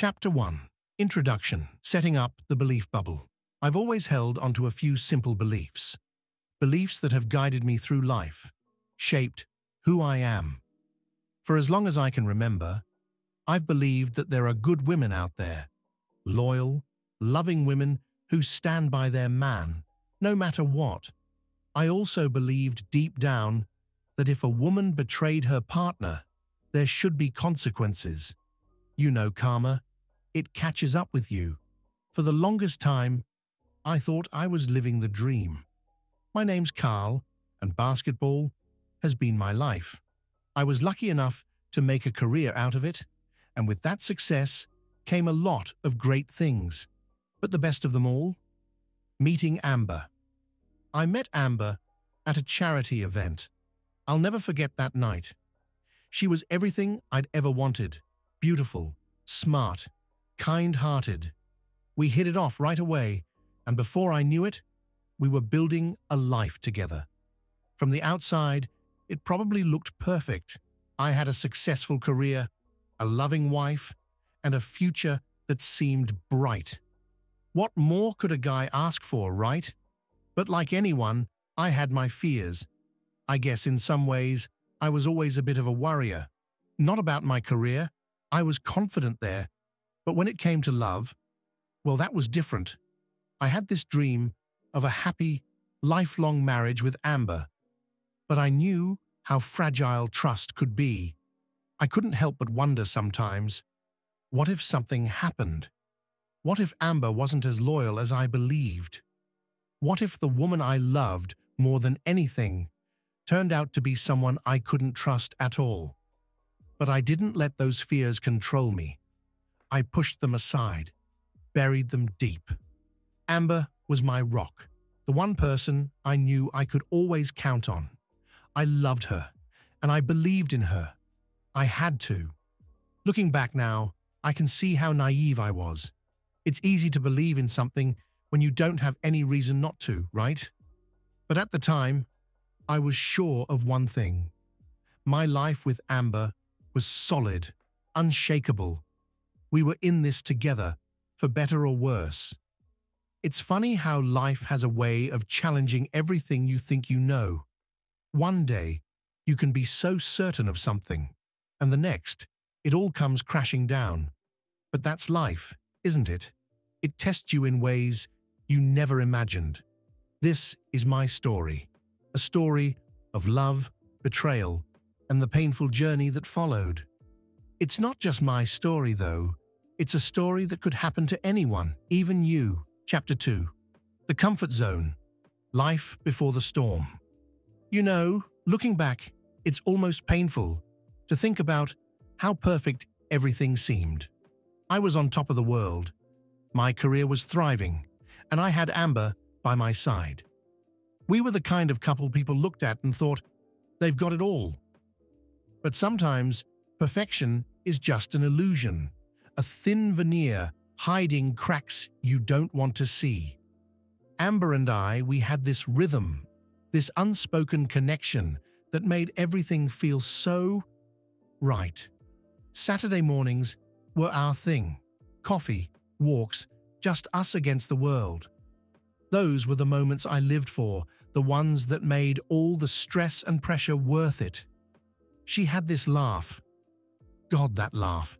Chapter 1. Introduction. Setting up the belief bubble. I've always held onto a few simple beliefs. Beliefs that have guided me through life, shaped who I am. For as long as I can remember, I've believed that there are good women out there. Loyal, loving women who stand by their man, no matter what. I also believed deep down that if a woman betrayed her partner, there should be consequences. You know karma, it catches up with you. For the longest time, I thought I was living the dream. My name's Carl, and basketball has been my life. I was lucky enough to make a career out of it, and with that success came a lot of great things. But the best of them all? Meeting Amber. I met Amber at a charity event. I'll never forget that night. She was everything I'd ever wanted. Beautiful, smart, kind-hearted. We hit it off right away, and before I knew it, we were building a life together. From the outside, it probably looked perfect. I had a successful career, a loving wife, and a future that seemed bright. What more could a guy ask for, right? But like anyone, I had my fears. I guess in some ways, I was always a bit of a worrier. Not about my career. I was confident there. But when it came to love, well, that was different. I had this dream of a happy, lifelong marriage with Amber. But I knew how fragile trust could be. I couldn't help but wonder sometimes, what if something happened? What if Amber wasn't as loyal as I believed? What if the woman I loved more than anything turned out to be someone I couldn't trust at all? But I didn't let those fears control me. I pushed them aside, buried them deep. Amber was my rock, the one person I knew I could always count on. I loved her, and I believed in her. I had to. Looking back now, I can see how naive I was. It's easy to believe in something when you don't have any reason not to, right? But at the time, I was sure of one thing. My life with Amber was solid, unshakable. We were in this together, for better or worse. It's funny how life has a way of challenging everything you think you know. One day, you can be so certain of something, and the next, it all comes crashing down. But that's life, isn't it? It tests you in ways you never imagined. This is my story, a story of love, betrayal, and the painful journey that followed. It's not just my story, though. It's a story that could happen to anyone, even you. Chapter 2. The Comfort Zone. Life before the storm. You know, looking back, it's almost painful to think about how perfect everything seemed. I was on top of the world. My career was thriving, and I had Amber by my side. We were the kind of couple people looked at and thought, they've got it all. But sometimes, perfection is just an illusion, a thin veneer hiding cracks you don't want to see. Amber and I, we had this rhythm, this unspoken connection that made everything feel so right. Saturday mornings were our thing. Coffee, walks, just us against the world. Those were the moments I lived for, the ones that made all the stress and pressure worth it. She had this laugh. God, that laugh.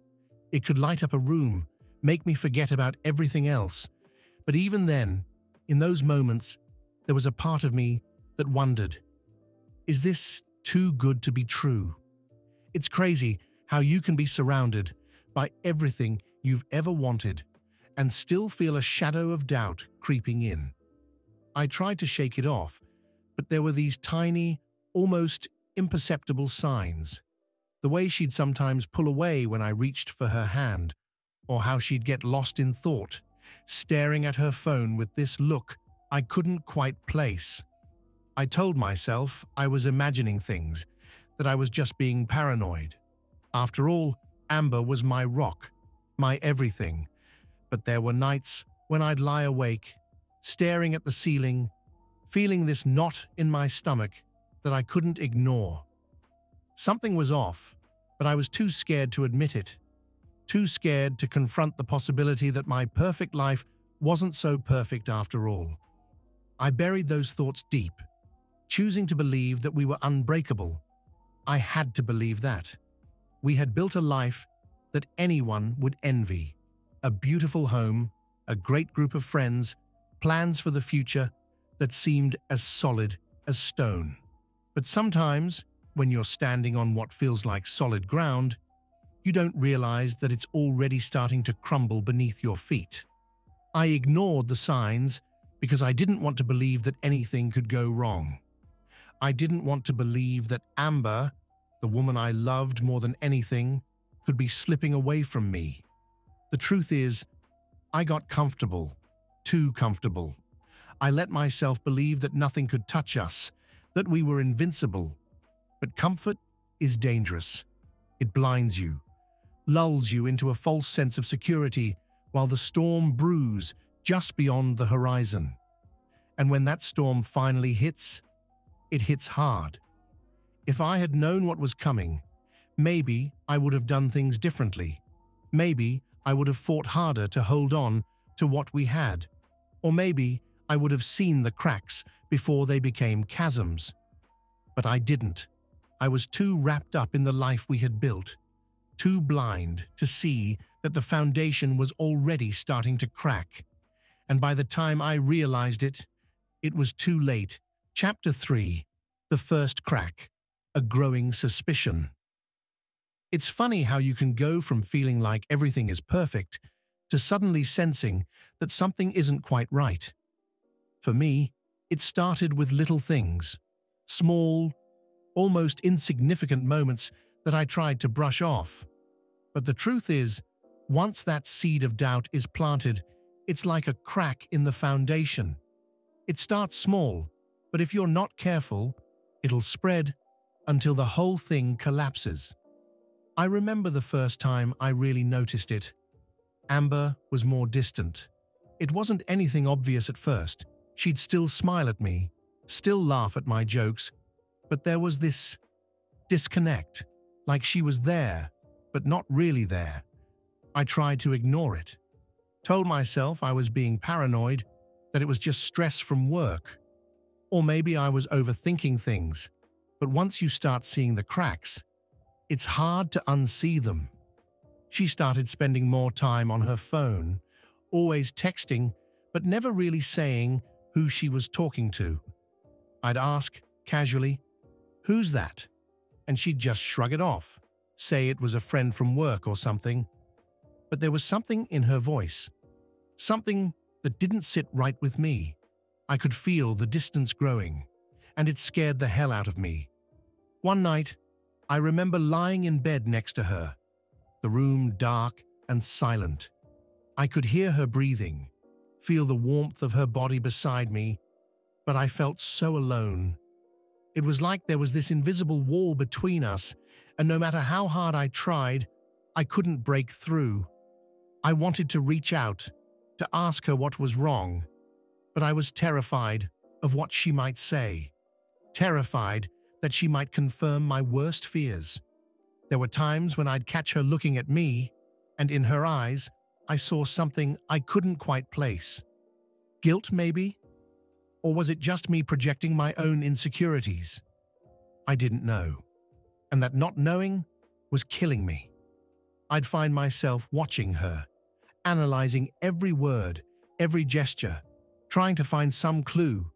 It could light up a room, make me forget about everything else. But even then, in those moments, there was a part of me that wondered, is this too good to be true? It's crazy how you can be surrounded by everything you've ever wanted and still feel a shadow of doubt creeping in. I tried to shake it off, but there were these tiny, almost imperceptible signs. The way she'd sometimes pull away when I reached for her hand, or how she'd get lost in thought, staring at her phone with this look I couldn't quite place. I told myself I was imagining things, that I was just being paranoid. After all, Amber was my rock, my everything. But there were nights when I'd lie awake, staring at the ceiling, feeling this knot in my stomach that I couldn't ignore. Something was off, but I was too scared to admit it, too scared to confront the possibility that my perfect life wasn't so perfect after all. I buried those thoughts deep, choosing to believe that we were unbreakable. I had to believe that. We had built a life that anyone would envy. A beautiful home, a great group of friends, plans for the future that seemed as solid as stone. But sometimes, when you're standing on what feels like solid ground, you don't realize that it's already starting to crumble beneath your feet. I ignored the signs because I didn't want to believe that anything could go wrong. I didn't want to believe that Amber, the woman I loved more than anything, could be slipping away from me. The truth is, I got comfortable, too comfortable. I let myself believe that nothing could touch us, that we were invincible. But comfort is dangerous. It blinds you, lulls you into a false sense of security while the storm brews just beyond the horizon. And when that storm finally hits, it hits hard. If I had known what was coming, maybe I would have done things differently. Maybe I would have fought harder to hold on to what we had. Or maybe I would have seen the cracks before they became chasms. But I didn't. I was too wrapped up in the life we had built, too blind to see that the foundation was already starting to crack. And by the time I realized it, it was too late. Chapter 3. The First Crack. A Growing Suspicion. It's funny how you can go from feeling like everything is perfect to suddenly sensing that something isn't quite right. For me, it started with little things, small, almost insignificant moments that I tried to brush off. But the truth is, once that seed of doubt is planted, it's like a crack in the foundation. It starts small, but if you're not careful, it'll spread until the whole thing collapses. I remember the first time I really noticed it. Amber was more distant. It wasn't anything obvious at first. She'd still smile at me, still laugh at my jokes, but there was this disconnect, like she was there, but not really there. I tried to ignore it, told myself I was being paranoid, that it was just stress from work. Or maybe I was overthinking things. But once you start seeing the cracks, it's hard to unsee them. She started spending more time on her phone, always texting, but never really saying who she was talking to. I'd ask, casually, "Who's that?" And she'd just shrug it off, say it was a friend from work or something. But there was something in her voice, something that didn't sit right with me. I could feel the distance growing, and it scared the hell out of me. One night, I remember lying in bed next to her, the room dark and silent. I could hear her breathing, feel the warmth of her body beside me, but I felt so alone. It was like there was this invisible wall between us, and no matter how hard I tried, I couldn't break through. I wanted to reach out, to ask her what was wrong, but I was terrified of what she might say, terrified that she might confirm my worst fears. There were times when I'd catch her looking at me, and in her eyes, I saw something I couldn't quite place. Guilt, maybe? Or was it just me projecting my own insecurities? I didn't know, and that not knowing was killing me. I'd find myself watching her, analyzing every word, every gesture, trying to find some clue,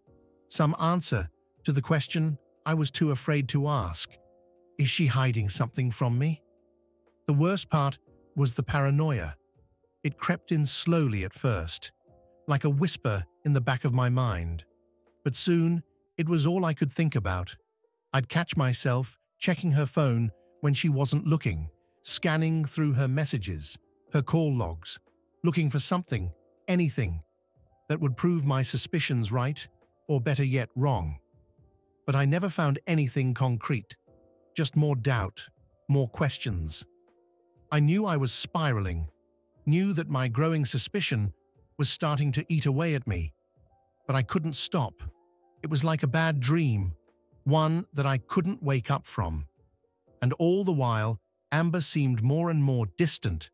some answer to the question I was too afraid to ask. Is she hiding something from me? The worst part was the paranoia. It crept in slowly at first, like a whisper in the back of my mind. But soon, it was all I could think about. I'd catch myself checking her phone when she wasn't looking, scanning through her messages, her call logs, looking for something, anything, that would prove my suspicions right, or better yet, wrong. But I never found anything concrete, just more doubt, more questions. I knew I was spiraling, knew that my growing suspicion was starting to eat away at me, but I couldn't stop. It was like a bad dream, one that I couldn't wake up from. And all the while, Amber seemed more and more distant,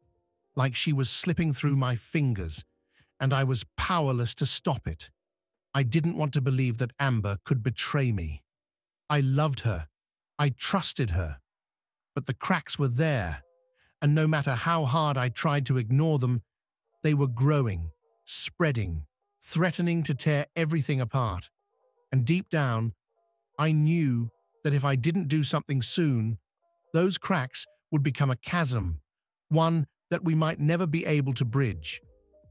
like she was slipping through my fingers, and I was powerless to stop it. I didn't want to believe that Amber could betray me. I loved her. I trusted her. But the cracks were there, and no matter how hard I tried to ignore them, they were growing, spreading, threatening to tear everything apart. And deep down, I knew that if I didn't do something soon, those cracks would become a chasm, one that we might never be able to bridge.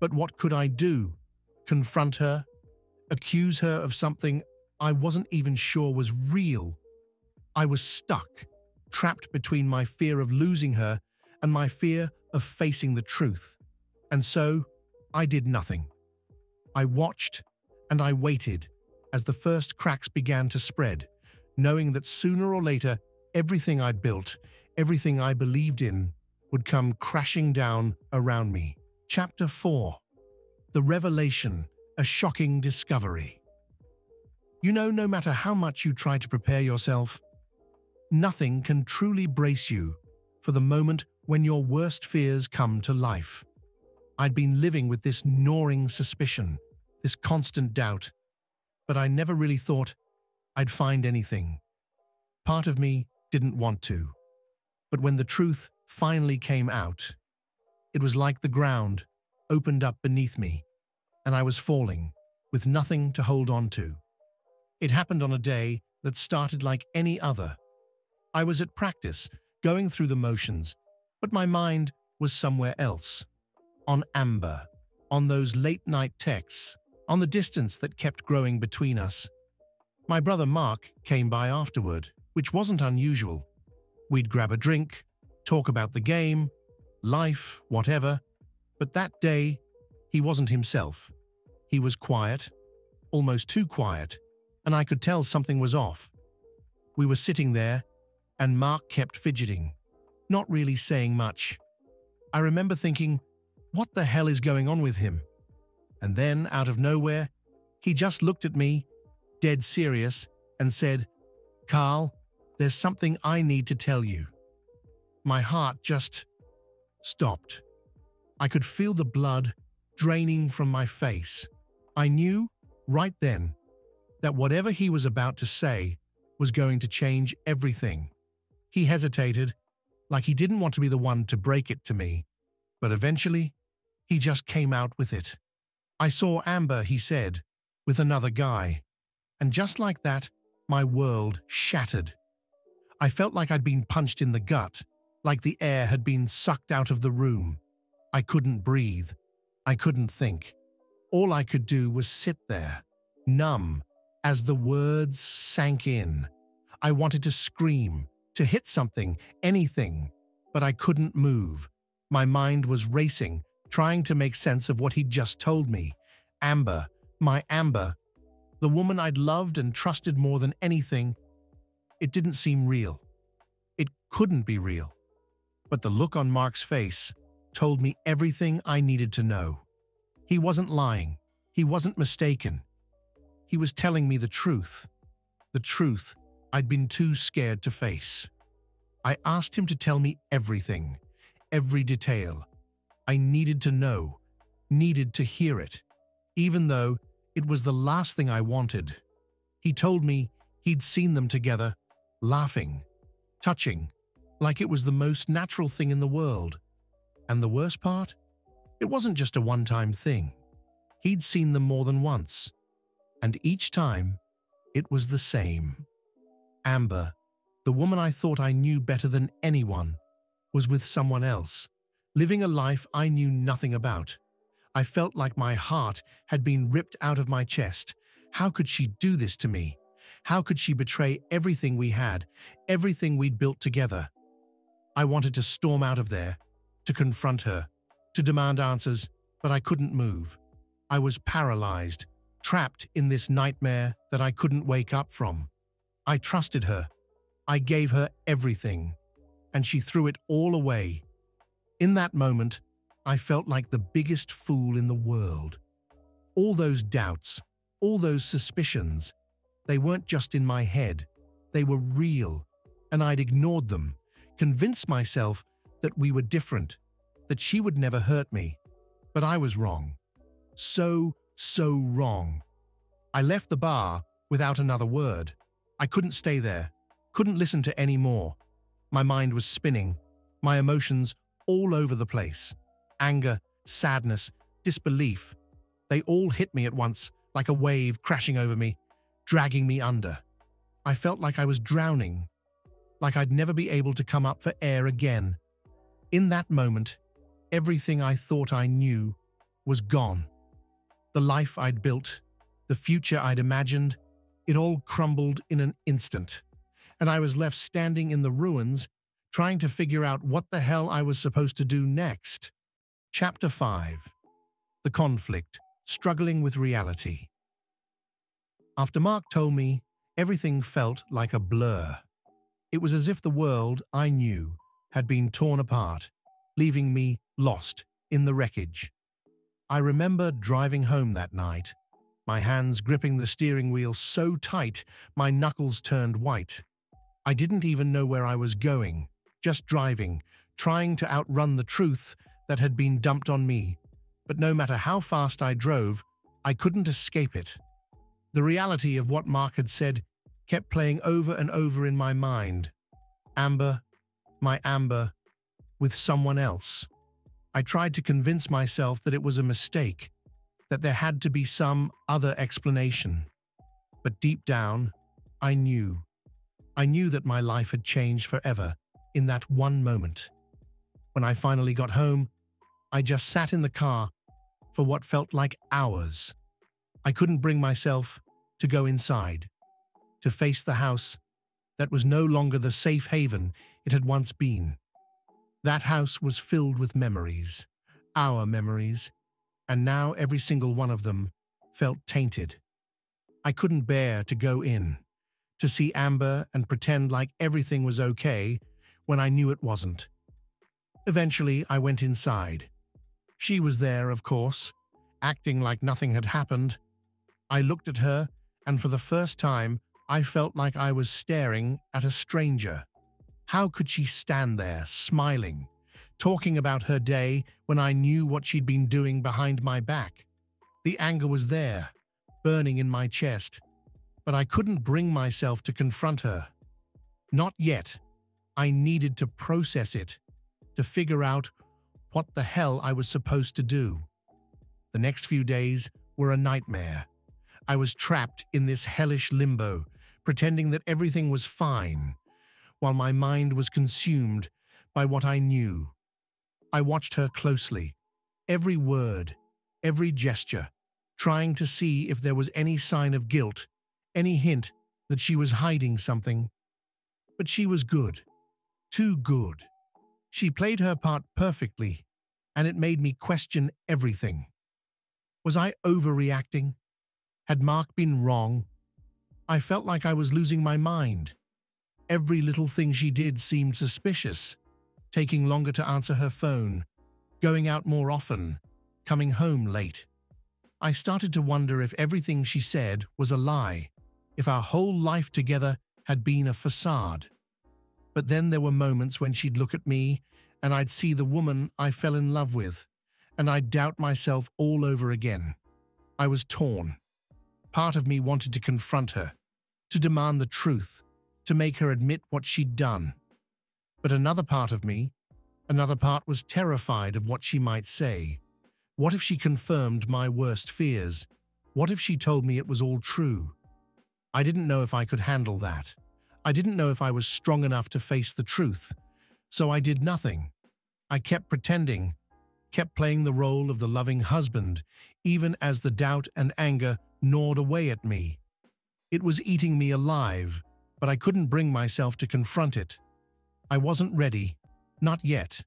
But what could I do? Confront her? Accuse her of something I wasn't even sure was real? I was stuck, trapped between my fear of losing her and my fear of facing the truth. And so, I did nothing. I watched and I waited as the first cracks began to spread, knowing that sooner or later, everything I'd built, everything I believed in, would come crashing down around me. Chapter 4. The Revelation, a Shocking Discovery. You know, no matter how much you try to prepare yourself, nothing can truly brace you for the moment when your worst fears come to life. I'd been living with this gnawing suspicion, this constant doubt, but I never really thought I'd find anything. Part of me didn't want to. But when the truth finally came out, it was like the ground opened up beneath me, and I was falling, with nothing to hold on to. It happened on a day that started like any other. I was at practice, going through the motions, but my mind was somewhere else. On Amber, on those late-night texts, on the distance that kept growing between us. My brother Mark came by afterward, which wasn't unusual. We'd grab a drink, talk about the game, life, whatever. But that day, he wasn't himself. He was quiet, almost too quiet, and I could tell something was off. We were sitting there, and Mark kept fidgeting, not really saying much. I remember thinking, what the hell is going on with him? And then, out of nowhere, he just looked at me, dead serious, and said, "Carl, there's something I need to tell you." My heart just stopped. I could feel the blood draining from my face. I knew, right then, that whatever he was about to say was going to change everything. He hesitated, like he didn't want to be the one to break it to me, but eventually, he just came out with it. "I saw Amber," he said, "with another guy." And just like that, my world shattered. I felt like I'd been punched in the gut, like the air had been sucked out of the room. I couldn't breathe. I couldn't think. All I could do was sit there, numb, as the words sank in. I wanted to scream, to hit something, anything, but I couldn't move. My mind was racing, trying to make sense of what he'd just told me. Amber, my Amber, the woman I'd loved and trusted more than anything. It didn't seem real. It couldn't be real. But the look on Mark's face told me everything I needed to know. He wasn't lying. He wasn't mistaken. He was telling me the truth I'd been too scared to face. I asked him to tell me everything, every detail. I needed to know, needed to hear it, even though it was the last thing I wanted. He told me he'd seen them together, laughing, touching, like it was the most natural thing in the world. And the worst part? It wasn't just a one-time thing. He'd seen them more than once. And each time, it was the same. Amber, the woman I thought I knew better than anyone, was with someone else, living a life I knew nothing about. I felt like my heart had been ripped out of my chest. How could she do this to me? How could she betray everything we had, everything we'd built together? I wanted to storm out of there, to confront her, to demand answers, but I couldn't move. I was paralyzed, trapped in this nightmare that I couldn't wake up from. I trusted her. I gave her everything, and she threw it all away. In that moment, I felt like the biggest fool in the world. All those doubts, all those suspicions, they weren't just in my head. They were real, and I'd ignored them, convinced myself that we were different, that she would never hurt me. But I was wrong. So wrong. I left the bar without another word. I couldn't stay there, couldn't listen to any more. My mind was spinning, my emotions all over the place. Anger, sadness, disbelief. They all hit me at once, like a wave crashing over me, dragging me under. I felt like I was drowning, like I'd never be able to come up for air again. In that moment, everything I thought I knew was gone. The life I'd built, the future I'd imagined, it all crumbled in an instant, and I was left standing in the ruins, trying to figure out what the hell I was supposed to do next. Chapter 5. The Conflict, Struggling with Reality. After Mark told me, everything felt like a blur. It was as if the world I knew had been torn apart, leaving me lost in the wreckage. I remember driving home that night, my hands gripping the steering wheel so tight my knuckles turned white. I didn't even know where I was going, just driving, trying to outrun the truth that had been dumped on me. But no matter how fast I drove, I couldn't escape it. The reality of what Mark had said kept playing over and over in my mind. Amber, my Amber, with someone else. I tried to convince myself that it was a mistake, that there had to be some other explanation. But deep down, I knew. I knew that my life had changed forever in that one moment. When I finally got home, I just sat in the car for what felt like hours. I couldn't bring myself to go inside, to face the house that was no longer the safe haven it had once been. That house was filled with memories, our memories, and now every single one of them felt tainted. I couldn't bear to go in, to see Amber and pretend like everything was okay when I knew it wasn't. Eventually, I went inside. She was there, of course, acting like nothing had happened. I looked at her, and for the first time, I felt like I was staring at a stranger. How could she stand there, smiling, talking about her day when I knew what she'd been doing behind my back? The anger was there, burning in my chest, but I couldn't bring myself to confront her. Not yet. I needed to process it, to figure out what the hell I was supposed to do. The next few days were a nightmare. I was trapped in this hellish limbo, pretending that everything was fine, while my mind was consumed by what I knew. I watched her closely, every word, every gesture, trying to see if there was any sign of guilt, any hint that she was hiding something. But she was good, too good. She played her part perfectly, and it made me question everything. Was I overreacting? Had Mark been wrong? I felt like I was losing my mind. Every little thing she did seemed suspicious, taking longer to answer her phone, going out more often, coming home late. I started to wonder if everything she said was a lie, if our whole life together had been a facade. But then there were moments when she'd look at me and I'd see the woman I fell in love with, and I'd doubt myself all over again. I was torn. Part of me wanted to confront her, to demand the truth, to make her admit what she'd done. But another part was terrified of what she might say. What if she confirmed my worst fears? What if she told me it was all true? I didn't know if I could handle that. I didn't know if I was strong enough to face the truth. So I did nothing. I kept pretending, kept playing the role of the loving husband, even as the doubt and anger gnawed away at me. It was eating me alive, but I couldn't bring myself to confront it. I wasn't ready, not yet.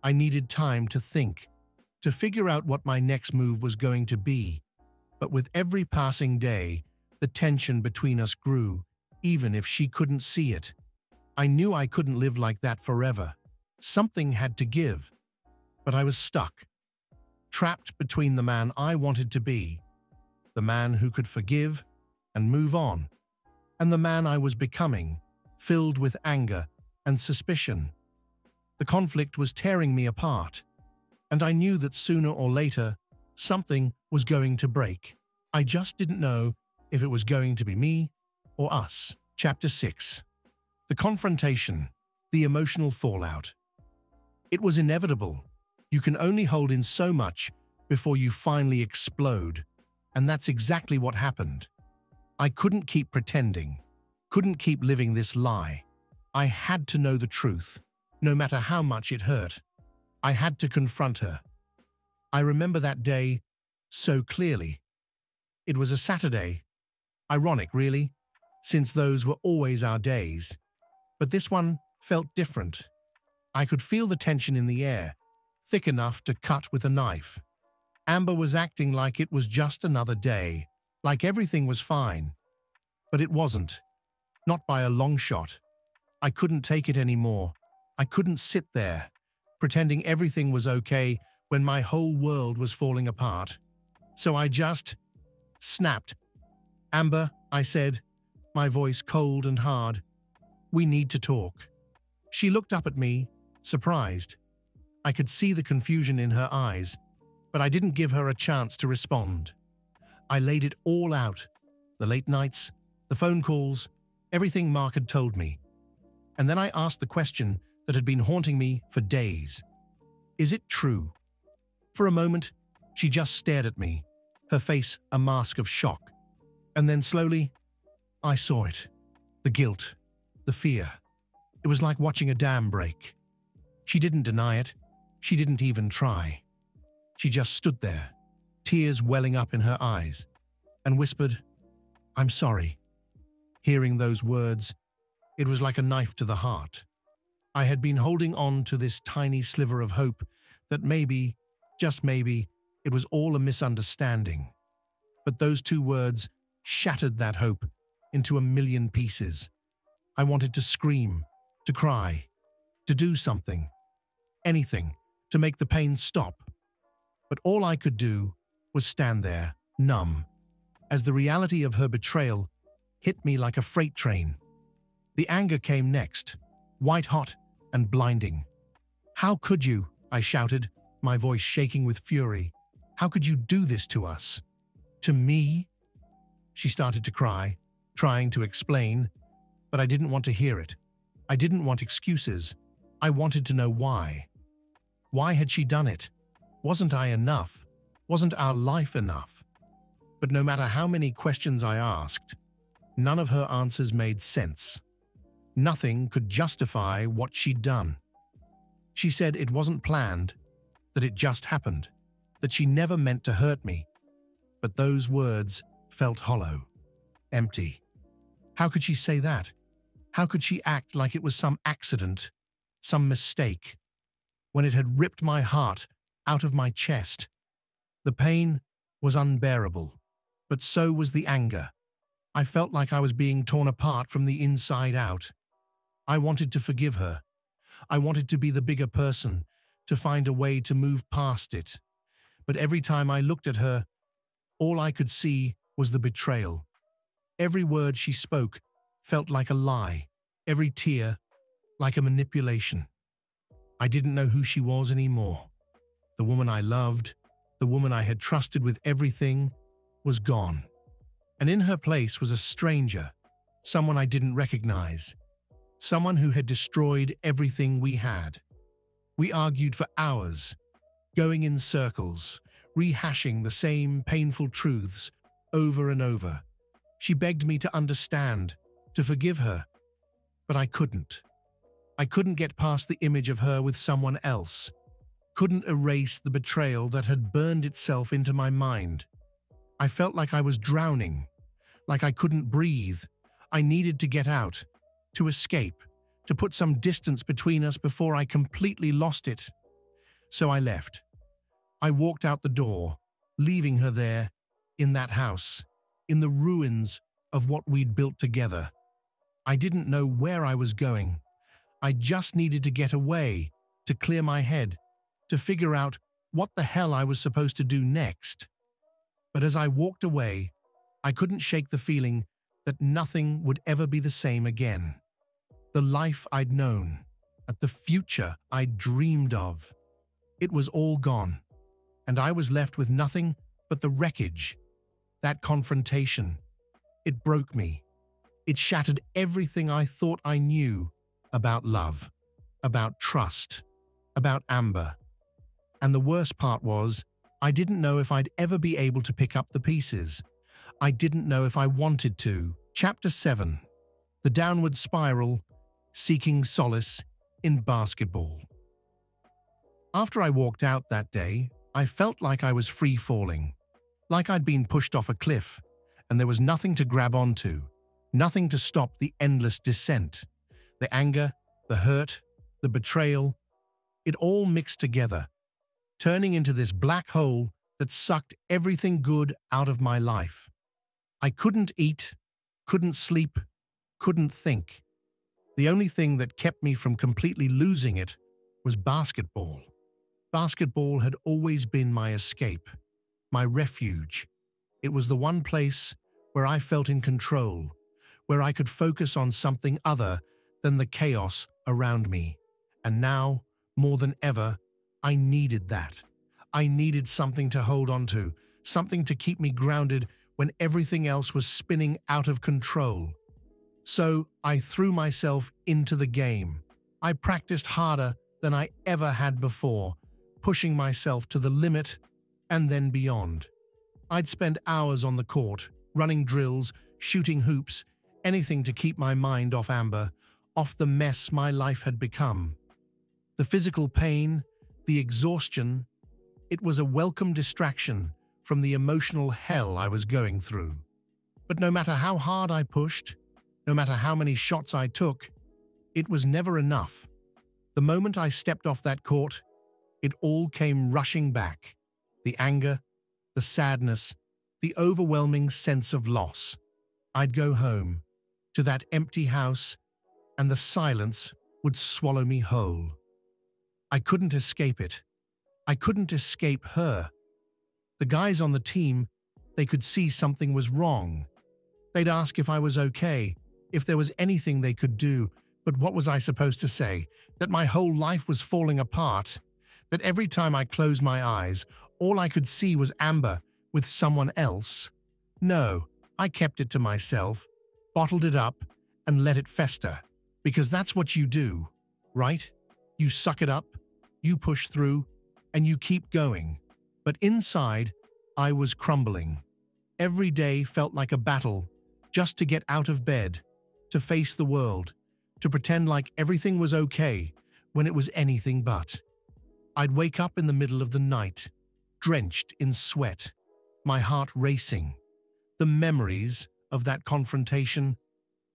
I needed time to think, to figure out what my next move was going to be. But with every passing day, the tension between us grew, even if she couldn't see it. I knew I couldn't live like that forever. Something had to give. But I was stuck, trapped between the man I wanted to be, the man who could forgive and move on, and the man I was becoming, filled with anger and suspicion. The conflict was tearing me apart. And I knew that sooner or later, something was going to break. I just didn't know if it was going to be me or us. Chapter 6. The confrontation, the emotional fallout. It was inevitable. You can only hold in so much before you finally explode, and that's exactly what happened. I couldn't keep pretending, couldn't keep living this lie. I had to know the truth, no matter how much it hurt. I had to confront her. I remember that day so clearly. It was a Saturday. Ironic, really, since those were always our days. But this one felt different. I could feel the tension in the air, thick enough to cut with a knife. Amber was acting like it was just another day, like everything was fine. But it wasn't. Not by a long shot. I couldn't take it anymore. I couldn't sit there, pretending everything was okay when my whole world was falling apart. So I just snapped. "Amber," I said, my voice cold and hard, "we need to talk." She looked up at me, surprised. I could see the confusion in her eyes, but I didn't give her a chance to respond. I laid it all out, the late nights, the phone calls, everything Mark had told me. And then I asked the question that had been haunting me for days. Is it true? For a moment, she just stared at me, her face a mask of shock. And then slowly, I saw it. The guilt, the fear. It was like watching a dam break. She didn't deny it. She didn't even try. She just stood there, tears welling up in her eyes, and whispered, "I'm sorry." Hearing those words, it was like a knife to the heart. I had been holding on to this tiny sliver of hope that maybe, just maybe, it was all a misunderstanding. But those two words shattered that hope into a million pieces. I wanted to scream, to cry, to do something, anything, to make the pain stop. But all I could do was stand there, numb, as the reality of her betrayal hit me like a freight train. The anger came next, white-hot and blinding. "How could you?" I shouted, my voice shaking with fury. "How could you do this to us? To me?" She started to cry, trying to explain, but I didn't want to hear it. I didn't want excuses. I wanted to know why. Why had she done it? Wasn't I enough? Wasn't our life enough? But no matter how many questions I asked, none of her answers made sense. Nothing could justify what she'd done. She said it wasn't planned, that it just happened, that she never meant to hurt me. But those words felt hollow, empty. How could she say that? How could she act like it was some accident, some mistake, when it had ripped my heart out of my chest? The pain was unbearable, but so was the anger. I felt like I was being torn apart from the inside out. I wanted to forgive her. I wanted to be the bigger person, to find a way to move past it. But every time I looked at her, all I could see was the betrayal. Every word she spoke felt like a lie, every tear like a manipulation. I didn't know who she was anymore. The woman I loved, the woman I had trusted with everything, was gone. And in her place was a stranger, someone I didn't recognize, someone who had destroyed everything we had. We argued for hours, going in circles, rehashing the same painful truths over and over. She begged me to understand, to forgive her, but I couldn't. I couldn't get past the image of her with someone else, couldn't erase the betrayal that had burned itself into my mind. I felt like I was drowning, like I couldn't breathe. I needed to get out, to escape, to put some distance between us before I completely lost it. So I left. I walked out the door, leaving her there, in that house, in the ruins of what we'd built together. I didn't know where I was going. I just needed to get away, to clear my head, to figure out what the hell I was supposed to do next. But as I walked away, I couldn't shake the feeling that nothing would ever be the same again. The life I'd known, the future I'd dreamed of, It was all gone, and I was left with nothing but the wreckage. That confrontation, it broke me. It shattered everything I thought I knew about love, about trust, about Amber. And the worst part was, I didn't know if I'd ever be able to pick up the pieces. I didn't know if I wanted to. Chapter 7. The Downward Spiral, Seeking Solace in Basketball. After I walked out that day, I felt like I was free falling, like I'd been pushed off a cliff, and there was nothing to grab onto, nothing to stop the endless descent. The anger, the hurt, the betrayal, it all mixed together, turning into this black hole that sucked everything good out of my life. I couldn't eat, couldn't sleep, couldn't think. The only thing that kept me from completely losing it was basketball. Basketball had always been my escape, my refuge. It was the one place where I felt in control, where I could focus on something other than the chaos around me. And now, more than ever, I needed that. I needed something to hold on to, something to keep me grounded when everything else was spinning out of control. So I threw myself into the game. I practiced harder than I ever had before, pushing myself to the limit and then beyond. I'd spend hours on the court, running drills, shooting hoops, anything to keep my mind off Amber, off the mess my life had become. The physical pain, the exhaustion, it was a welcome distraction from the emotional hell I was going through. But no matter how hard I pushed, no matter how many shots I took, it was never enough. The moment I stepped off that court, it all came rushing back. The anger, the sadness, the overwhelming sense of loss. I'd go home, to that empty house, and the silence would swallow me whole. I couldn't escape it. I couldn't escape her. The guys on the team, they could see something was wrong. They'd ask if I was okay, if there was anything they could do, but what was I supposed to say? That my whole life was falling apart? That every time I closed my eyes, all I could see was Amber with someone else? No, I kept it to myself, bottled it up, and let it fester. Because that's what you do, right? You suck it up, you push through, and you keep going. But inside, I was crumbling. Every day felt like a battle, just to get out of bed, to face the world, to pretend like everything was okay when it was anything but. I'd wake up in the middle of the night, drenched in sweat, my heart racing. The memories of that confrontation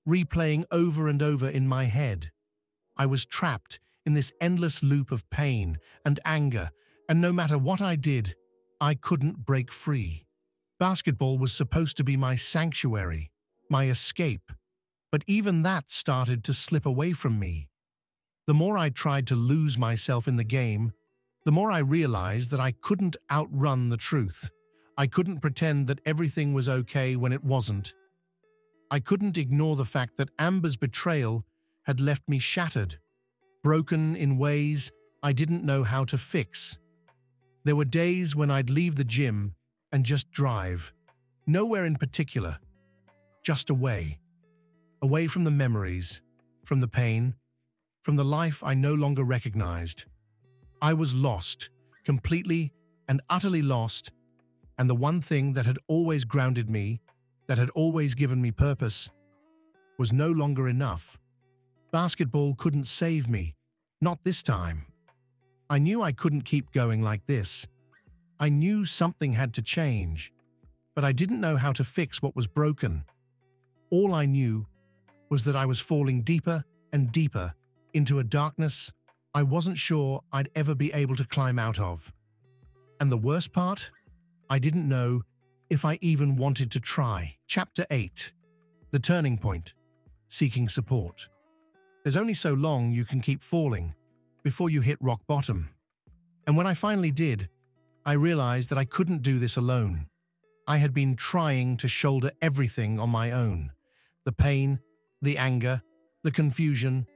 replaying over and over in my head. I was trapped in this endless loop of pain and anger, and no matter what I did, I couldn't break free. Basketball was supposed to be my sanctuary, my escape, but even that started to slip away from me. The more I tried to lose myself in the game, the more I realized that I couldn't outrun the truth. I couldn't pretend that everything was okay when it wasn't. I couldn't ignore the fact that Amber's betrayal had left me shattered, broken in ways I didn't know how to fix. There were days when I'd leave the gym and just drive, nowhere in particular, just away. Away from the memories, from the pain, from the life I no longer recognized. I was lost, completely and utterly lost, and the one thing that had always grounded me, that had always given me purpose, was no longer enough. Basketball couldn't save me, not this time. I knew I couldn't keep going like this. I knew something had to change, but I didn't know how to fix what was broken. All I knew was that I was falling deeper and deeper into a darkness I wasn't sure I'd ever be able to climb out of. And the worst part? I didn't know if I even wanted to try. Chapter 8. The Turning Point. Seeking Support. There's only so long you can keep falling before you hit rock bottom. And when I finally did, I realized that I couldn't do this alone. I had been trying to shoulder everything on my own. The pain, the anger, the confusion,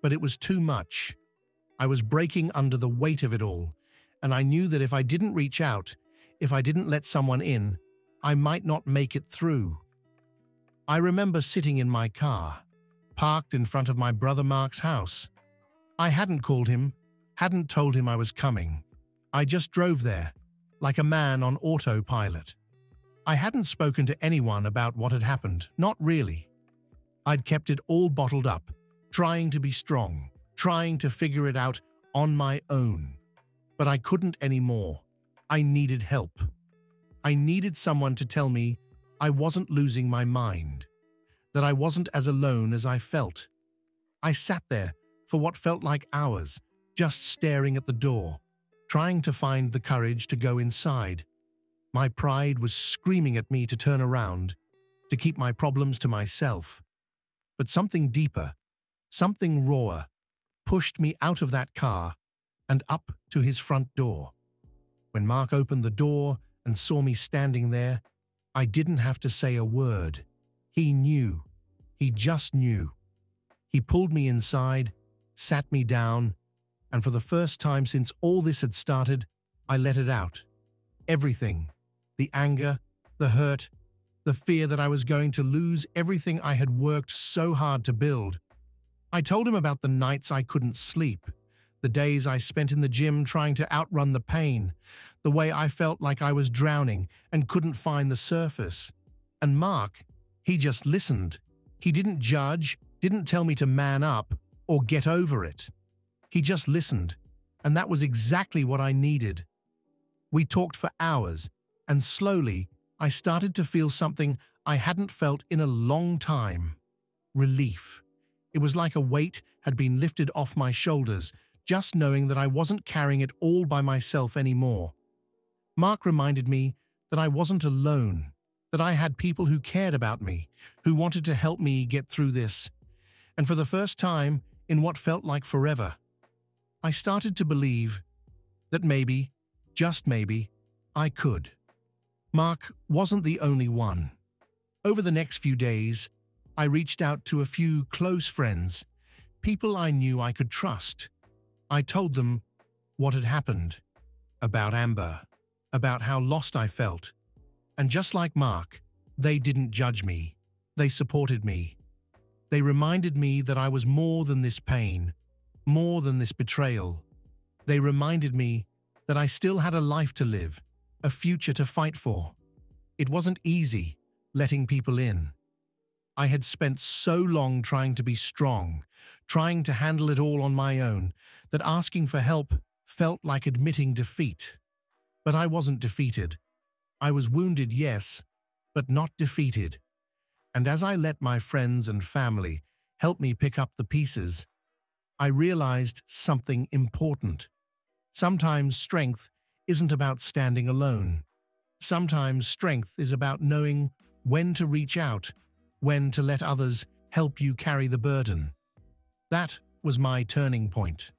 but it was too much. I was breaking under the weight of it all, and I knew that if I didn't reach out, if I didn't let someone in, I might not make it through. I remember sitting in my car, parked in front of my brother Mark's house. I hadn't called him, hadn't told him I was coming. I just drove there, like a man on autopilot. I hadn't spoken to anyone about what had happened, not really. I'd kept it all bottled up, trying to be strong, trying to figure it out on my own. But I couldn't anymore. I needed help. I needed someone to tell me I wasn't losing my mind, that I wasn't as alone as I felt. I sat there for what felt like hours, just staring at the door, trying to find the courage to go inside. My pride was screaming at me to turn around, to keep my problems to myself. But something deeper, something rawer, pushed me out of that car and up to his front door. When Mark opened the door and saw me standing there, I didn't have to say a word. He knew. He just knew. He pulled me inside, sat me down, and for the first time since all this had started, I let it out. Everything. The anger, the hurt, the fear that I was going to lose everything I had worked so hard to build. I told him about the nights I couldn't sleep, the days I spent in the gym trying to outrun the pain, the way I felt like I was drowning and couldn't find the surface. And Mark, he just listened. He didn't judge, didn't tell me to man up or get over it. He just listened, and that was exactly what I needed. We talked for hours, and slowly I started to feel something I hadn't felt in a long time. Relief. It was like a weight had been lifted off my shoulders, just knowing that I wasn't carrying it all by myself anymore. Mark reminded me that I wasn't alone, that I had people who cared about me, who wanted to help me get through this. And for the first time, in what felt like forever, I started to believe that maybe, just maybe, I could. Mark wasn't the only one. Over the next few days, I reached out to a few close friends, people I knew I could trust. I told them what had happened, about Amber, about how lost I felt. And just like Mark, they didn't judge me. They supported me. They reminded me that I was more than this pain, more than this betrayal. They reminded me that I still had a life to live, a future to fight for. It wasn't easy letting people in. I had spent so long trying to be strong, trying to handle it all on my own, that asking for help felt like admitting defeat. But I wasn't defeated. I was wounded, yes, but not defeated. And as I let my friends and family help me pick up the pieces, I realized something important. Sometimes strength isn't about standing alone. Sometimes strength is about knowing when to reach out, when to let others help you carry the burden. That was my turning point.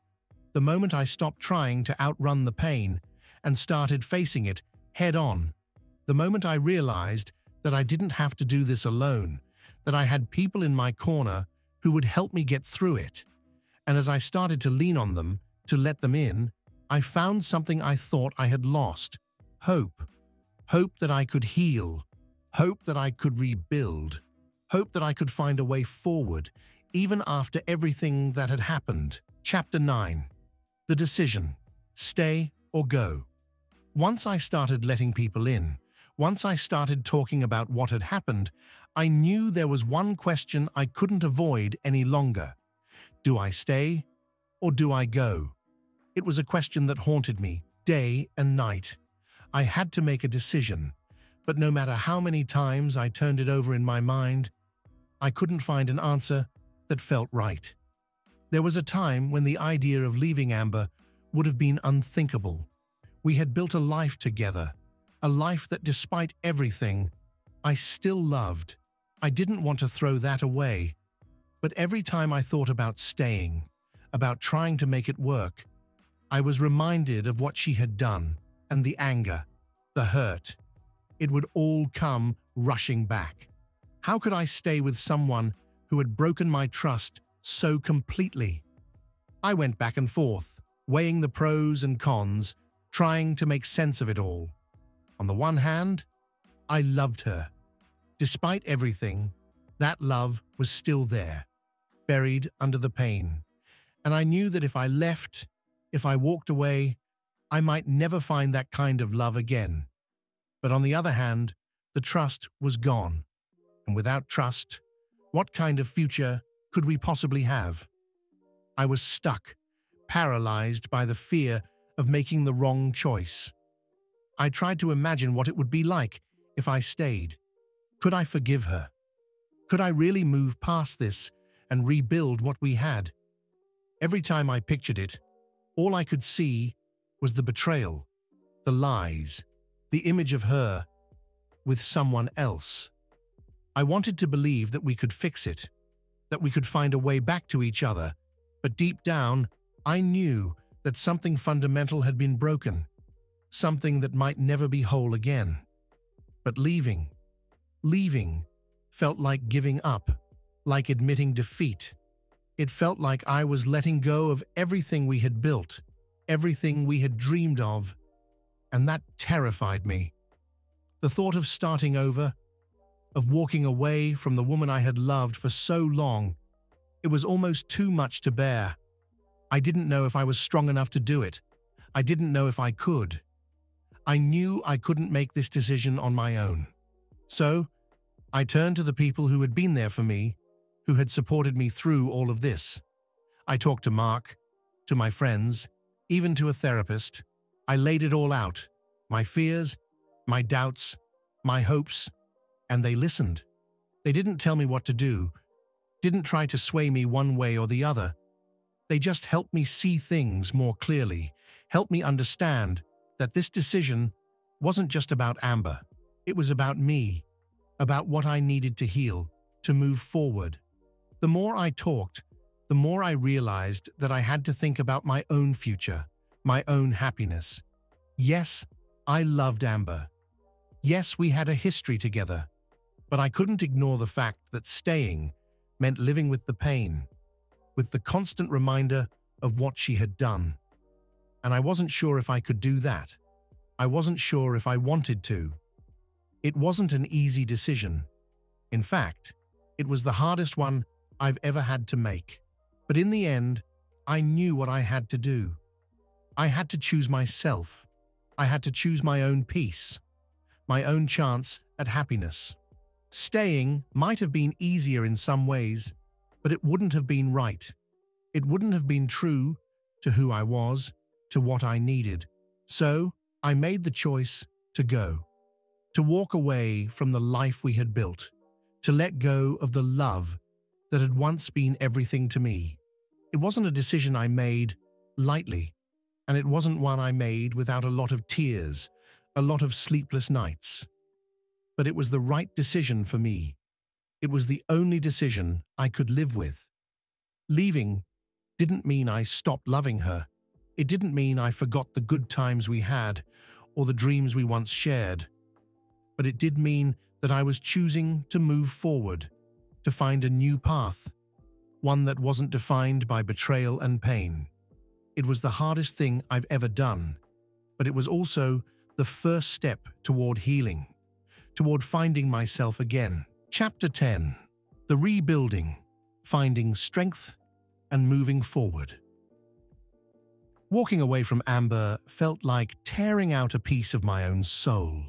The moment I stopped trying to outrun the pain and started facing it head-on. The moment I realized that I didn't have to do this alone, that I had people in my corner who would help me get through it. And as I started to lean on them, to let them in, I found something I thought I had lost. Hope. Hope that I could heal. Hope that I could rebuild. Hope that I could find a way forward, even after everything that had happened. Chapter 9. The decision. Stay or go. Once I started letting people in, once I started talking about what had happened, I knew there was one question I couldn't avoid any longer. Do I stay or do I go? It was a question that haunted me day and night. I had to make a decision, but no matter how many times I turned it over in my mind, I couldn't find an answer that felt right. There was a time when the idea of leaving Amber would have been unthinkable. We had built a life together, a life that despite everything, I still loved. I didn't want to throw that away. But every time I thought about staying, about trying to make it work, I was reminded of what she had done, and the anger, the hurt. It would all come rushing back. How could I stay with someone who had broken my trust so completely? I went back and forth, weighing the pros and cons, trying to make sense of it all. On the one hand, I loved her. Despite everything, that love was still there, buried under the pain. And I knew that if I left, if I walked away, I might never find that kind of love again. But on the other hand, the trust was gone. And without trust, what kind of future could we possibly have? I was stuck, paralyzed by the fear of making the wrong choice. I tried to imagine what it would be like if I stayed. Could I forgive her? Could I really move past this and rebuild what we had? Every time I pictured it, all I could see was the betrayal, the lies, the image of her with someone else. I wanted to believe that we could fix it, that we could find a way back to each other, but deep down, I knew that something fundamental had been broken, something that might never be whole again. But leaving felt like giving up, like admitting defeat. It felt like I was letting go of everything we had built, everything we had dreamed of, and that terrified me. The thought of starting over, of walking away from the woman I had loved for so long, it was almost too much to bear. I didn't know if I was strong enough to do it. I didn't know if I could. I knew I couldn't make this decision on my own. So, I turned to the people who had been there for me, who had supported me through all of this. I talked to Mark, to my friends, even to a therapist. I laid it all out, my fears, my doubts, my hopes, and they listened. They didn't tell me what to do, didn't try to sway me one way or the other. They just helped me see things more clearly, helped me understand that this decision wasn't just about Amber. It was about me, about what I needed to heal, to move forward. The more I talked, the more I realized that I had to think about my own future, my own happiness. Yes, I loved Amber. Yes, we had a history together, but I couldn't ignore the fact that staying meant living with the pain, with the constant reminder of what she had done. And I wasn't sure if I could do that. I wasn't sure if I wanted to. It wasn't an easy decision. In fact, it was the hardest one I've ever had to make. But in the end, I knew what I had to do. I had to choose myself. I had to choose my own peace, my own chance at happiness. Staying might have been easier in some ways, but it wouldn't have been right. It wouldn't have been true to who I was, to what I needed. So, I made the choice to go, to walk away from the life we had built, to let go of the love that had once been everything to me. It wasn't a decision I made lightly, and it wasn't one I made without a lot of tears, a lot of sleepless nights. But it was the right decision for me. It was the only decision I could live with. Leaving didn't mean I stopped loving her. It didn't mean I forgot the good times we had or the dreams we once shared. But it did mean that I was choosing to move forward, to find a new path, one that wasn't defined by betrayal and pain. It was the hardest thing I've ever done, but it was also the first step toward healing, toward finding myself again. Chapter 10. The Rebuilding, Finding Strength and Moving Forward. Walking away from Amber felt like tearing out a piece of my own soul.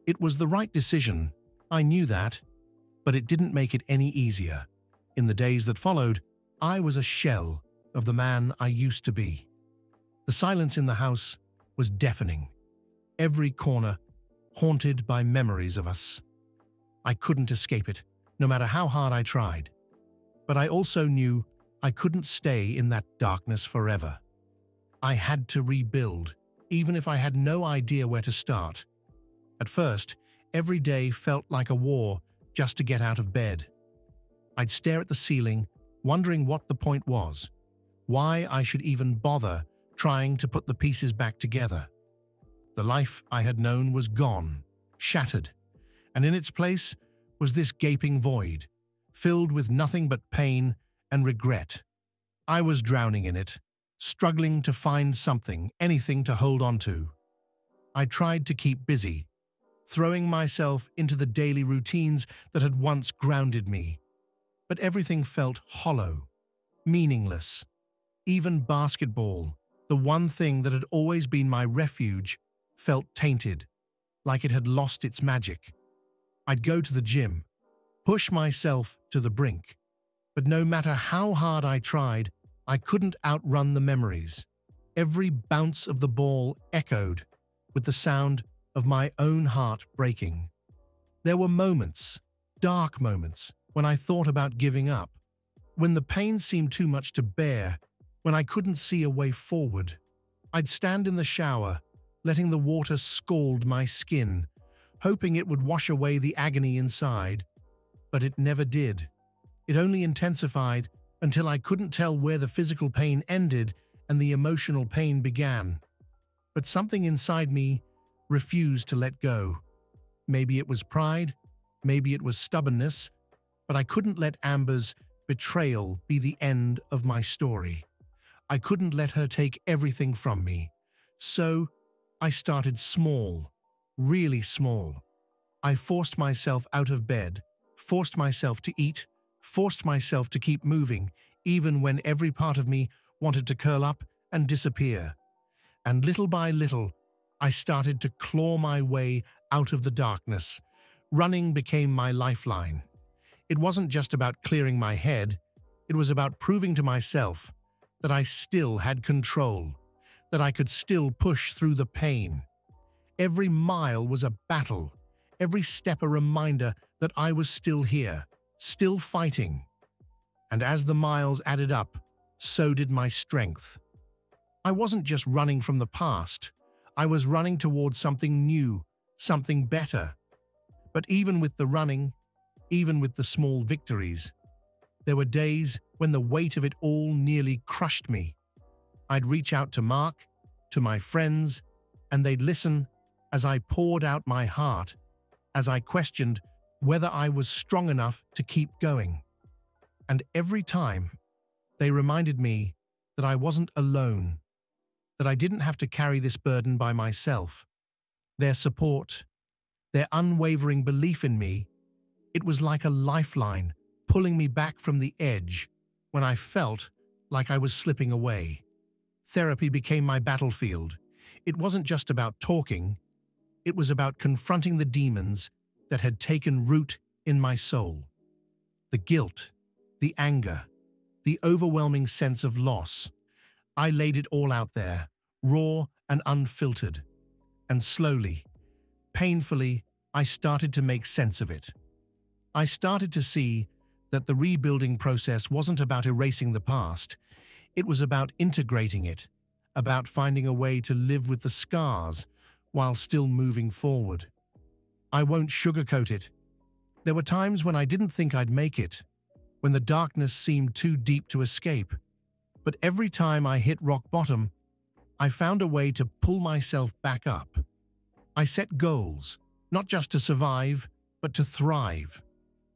It was the right decision, I knew that, but it didn't make it any easier. In the days that followed, I was a shell of the man I used to be. The silence in the house was deafening, every corner haunted by memories of us. I couldn't escape it, no matter how hard I tried. But I also knew I couldn't stay in that darkness forever. I had to rebuild, even if I had no idea where to start. At first, every day felt like a war just to get out of bed. I'd stare at the ceiling, wondering what the point was, why I should even bother trying to put the pieces back together. The life I had known was gone, shattered, and in its place was this gaping void, filled with nothing but pain and regret. I was drowning in it, struggling to find something, anything to hold on to. I tried to keep busy, throwing myself into the daily routines that had once grounded me. But everything felt hollow, meaningless. Even basketball, the one thing that had always been my refuge, felt tainted, like it had lost its magic. I'd go to the gym, push myself to the brink, but no matter how hard I tried, I couldn't outrun the memories. Every bounce of the ball echoed with the sound of my own heart breaking. There were moments, dark moments, when I thought about giving up, when the pain seemed too much to bear, when I couldn't see a way forward. I'd stand in the shower, letting the water scald my skin, hoping it would wash away the agony inside. But it never did. It only intensified until I couldn't tell where the physical pain ended and the emotional pain began. But something inside me refused to let go. Maybe it was pride, maybe it was stubbornness, but I couldn't let Amber's betrayal be the end of my story. I couldn't let her take everything from me. So I started small, really small. I forced myself out of bed, forced myself to eat, forced myself to keep moving, even when every part of me wanted to curl up and disappear. And little by little, I started to claw my way out of the darkness. Running became my lifeline. It wasn't just about clearing my head, it was about proving to myself that I still had control, that I could still push through the pain. Every mile was a battle, every step a reminder that I was still here, still fighting. And as the miles added up, so did my strength. I wasn't just running from the past, I was running towards something new, something better. But even with the running, even with the small victories, there were days when the weight of it all nearly crushed me. I'd reach out to Mark, to my friends, and they'd listen as I poured out my heart, as I questioned whether I was strong enough to keep going. And every time, they reminded me that I wasn't alone, that I didn't have to carry this burden by myself. Their support, their unwavering belief in me, it was like a lifeline pulling me back from the edge when I felt like I was slipping away. Therapy became my battlefield. It wasn't just about talking, it was about confronting the demons that had taken root in my soul. The guilt, the anger, the overwhelming sense of loss. I laid it all out there, raw and unfiltered. And slowly, painfully, I started to make sense of it. I started to see that the rebuilding process wasn't about erasing the past. It was about integrating it, about finding a way to live with the scars while still moving forward. I won't sugarcoat it. There were times when I didn't think I'd make it, when the darkness seemed too deep to escape. But every time I hit rock bottom, I found a way to pull myself back up. I set goals, not just to survive, but to thrive.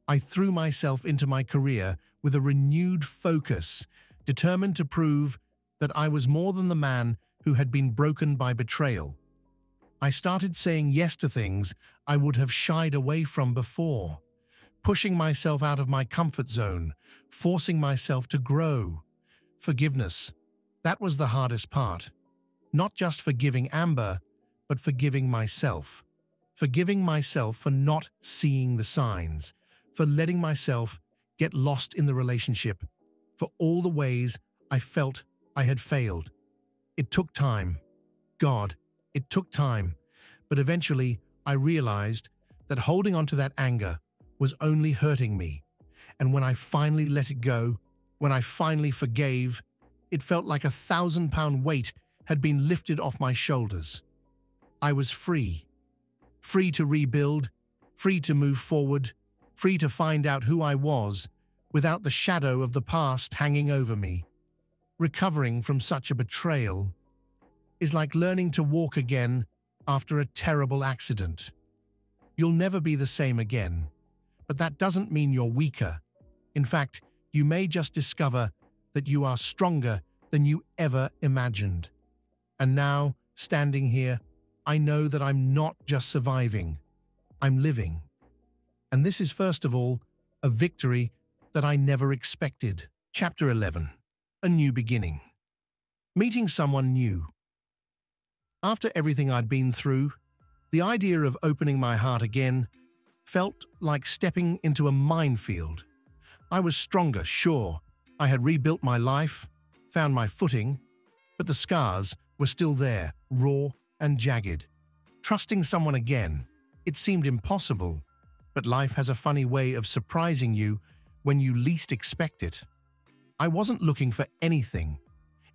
I threw myself into my career with a renewed focus, determined to prove that I was more than the man who had been broken by betrayal. I started saying yes to things I would have shied away from before, pushing myself out of my comfort zone, forcing myself to grow. Forgiveness, that was the hardest part. Not just forgiving Amber, but forgiving myself. Forgiving myself for not seeing the signs, for letting myself get lost in the relationship, for all the ways I felt I had failed. It took time. God, it took time. But eventually, I realized that holding on to that anger was only hurting me. And when I finally let it go, when I finally forgave, it felt like a 1,000-pound weight had been lifted off my shoulders. I was free. Free to rebuild, free to move forward, free to find out who I was without the shadow of the past hanging over me. Recovering from such a betrayal is like learning to walk again after a terrible accident. You'll never be the same again, but that doesn't mean you're weaker. In fact, you may just discover that you are stronger than you ever imagined. And now, standing here, I know that I'm not just surviving, I'm living. And this is, first of all, a victory that I never expected. Chapter 11. A New Beginning. Meeting someone new. After everything I'd been through, the idea of opening my heart again felt like stepping into a minefield. I was stronger, sure. I had rebuilt my life, found my footing, but the scars were still there, raw and jagged. Trusting someone again, it seemed impossible, but life has a funny way of surprising you when you least expect it. I wasn't looking for anything.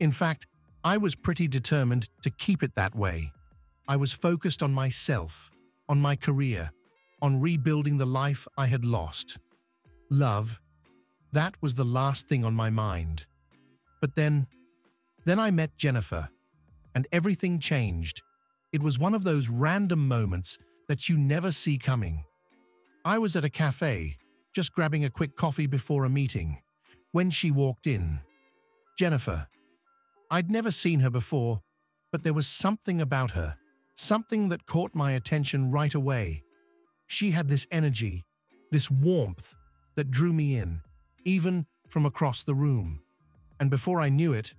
In fact, I was pretty determined to keep it that way. I was focused on myself, on my career, on rebuilding the life I had lost. Love, that was the last thing on my mind. But then I met Jennifer, and everything changed. It was one of those random moments that you never see coming. I was at a cafe, just grabbing a quick coffee before a meeting, when she walked in. Jennifer. I'd never seen her before, but there was something about her, something that caught my attention right away. She had this energy, this warmth that drew me in, even from across the room. And before I knew it,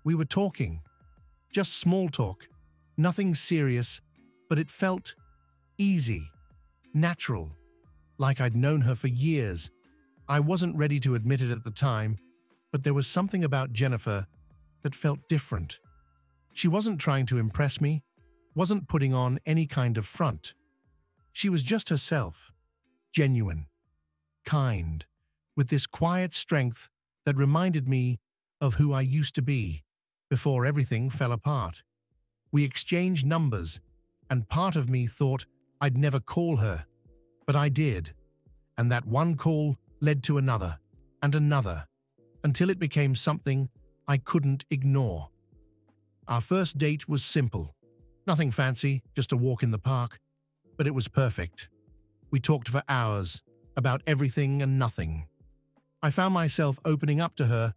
we were talking. Just small talk, nothing serious, but it felt easy, natural, like I'd known her for years. I wasn't ready to admit it at the time, but there was something about Jennifer that felt different. She wasn't trying to impress me, wasn't putting on any kind of front. She was just herself, genuine, kind, with this quiet strength that reminded me of who I used to be before everything fell apart. We exchanged numbers, and part of me thought I'd never call her, but I did, and that one call led to another and another, until it became something I couldn't ignore. Our first date was simple. Nothing fancy, just a walk in the park, but it was perfect. We talked for hours, about everything and nothing. I found myself opening up to her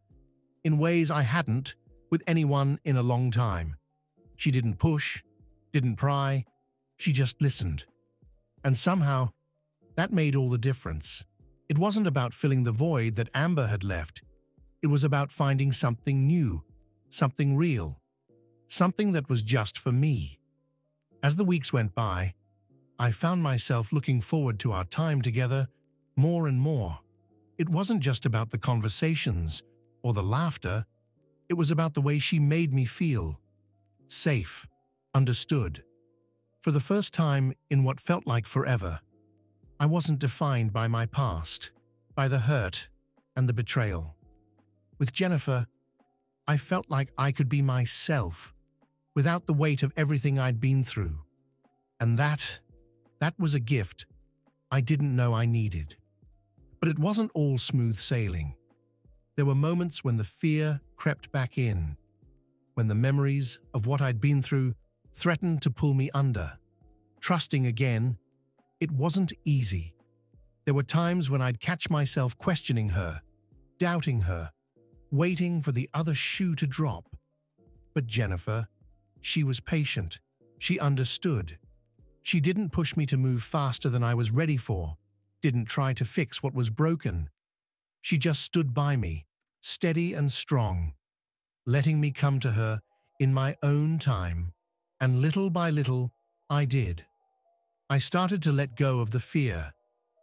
in ways I hadn't with anyone in a long time. She didn't push, didn't pry, she just listened. And somehow, that made all the difference. It wasn't about filling the void that Amber had left. It was about finding something new, something real, something that was just for me. As the weeks went by, I found myself looking forward to our time together more and more. It wasn't just about the conversations or the laughter. It was about the way she made me feel safe, understood. For the first time in what felt like forever, I wasn't defined by my past, by the hurt and the betrayal. With Jennifer, I felt like I could be myself, without the weight of everything I'd been through. And that was a gift I didn't know I needed. But it wasn't all smooth sailing. There were moments when the fear crept back in, when the memories of what I'd been through threatened to pull me under. Trusting again, it wasn't easy. There were times when I'd catch myself questioning her, doubting her, waiting for the other shoe to drop. But Jennifer, she was patient. She understood. She didn't push me to move faster than I was ready for, didn't try to fix what was broken. She just stood by me, steady and strong, letting me come to her in my own time. And little by little, I did. I started to let go of the fear,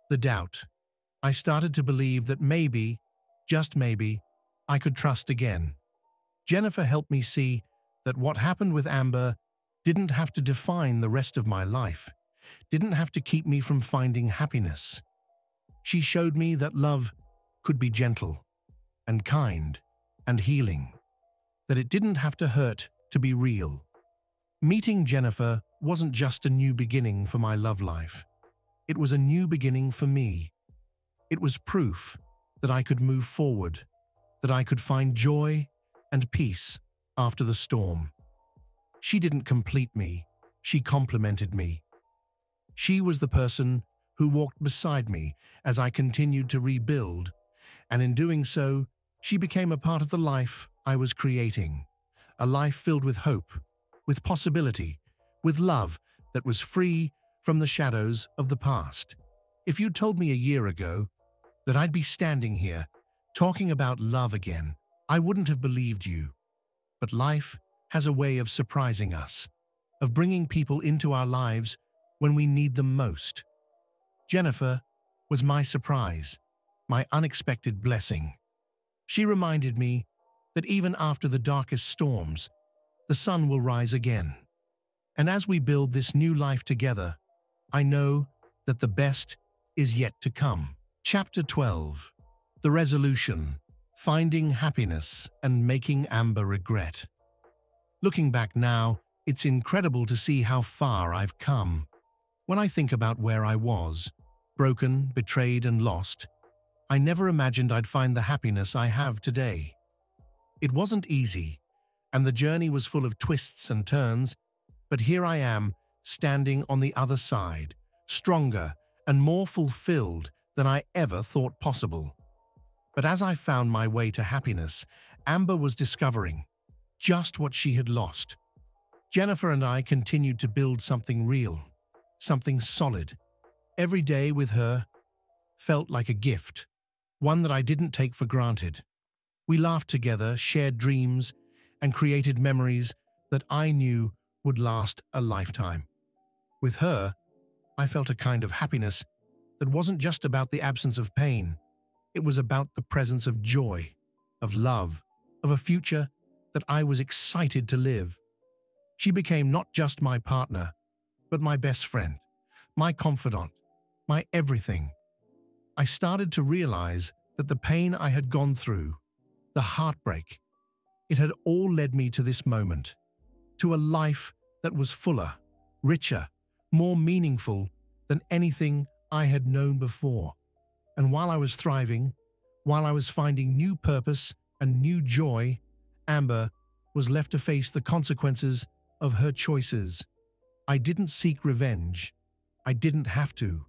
the doubt. I started to believe that maybe, just maybe, I could trust again. Jennifer helped me see that what happened with Amber didn't have to define the rest of my life, didn't have to keep me from finding happiness. She showed me that love could be gentle and kind and healing, that it didn't have to hurt to be real. Meeting Jennifer wasn't just a new beginning for my love life. It was a new beginning for me. It was proof that I could move forward, that I could find joy and peace after the storm. She didn't complete me, she complemented me. She was the person who walked beside me as I continued to rebuild, and in doing so, she became a part of the life I was creating, a life filled with hope, with possibility, with love that was free from the shadows of the past. If you'd told me a year ago that I'd be standing here talking about love again, I wouldn't have believed you. But life has a way of surprising us, of bringing people into our lives when we need them most. Jennifer was my surprise, my unexpected blessing. She reminded me that even after the darkest storms, the sun will rise again. And as we build this new life together, I know that the best is yet to come. Chapter 12. The Resolution. Finding Happiness and Making Amber Regret. Looking back now, it's incredible to see how far I've come. When I think about where I was, broken, betrayed, and lost, I never imagined I'd find the happiness I have today. It wasn't easy, and the journey was full of twists and turns, but here I am, standing on the other side, stronger and more fulfilled than I ever thought possible. But as I found my way to happiness, Amber was discovering just what she had lost. Jennifer and I continued to build something real, something solid. Every day with her felt like a gift, one that I didn't take for granted. We laughed together, shared dreams, and created memories that I knew would last a lifetime. With her, I felt a kind of happiness that wasn't just about the absence of pain. It was about the presence of joy, of love, of a future that I was excited to live. She became not just my partner, but my best friend, my confidant, my everything. I started to realize that the pain I had gone through, the heartbreak, it had all led me to this moment, to a life that was fuller, richer, more meaningful than anything I had known before. And while I was thriving, while I was finding new purpose and new joy, Amber was left to face the consequences of her choices. I didn't seek revenge. I didn't have to.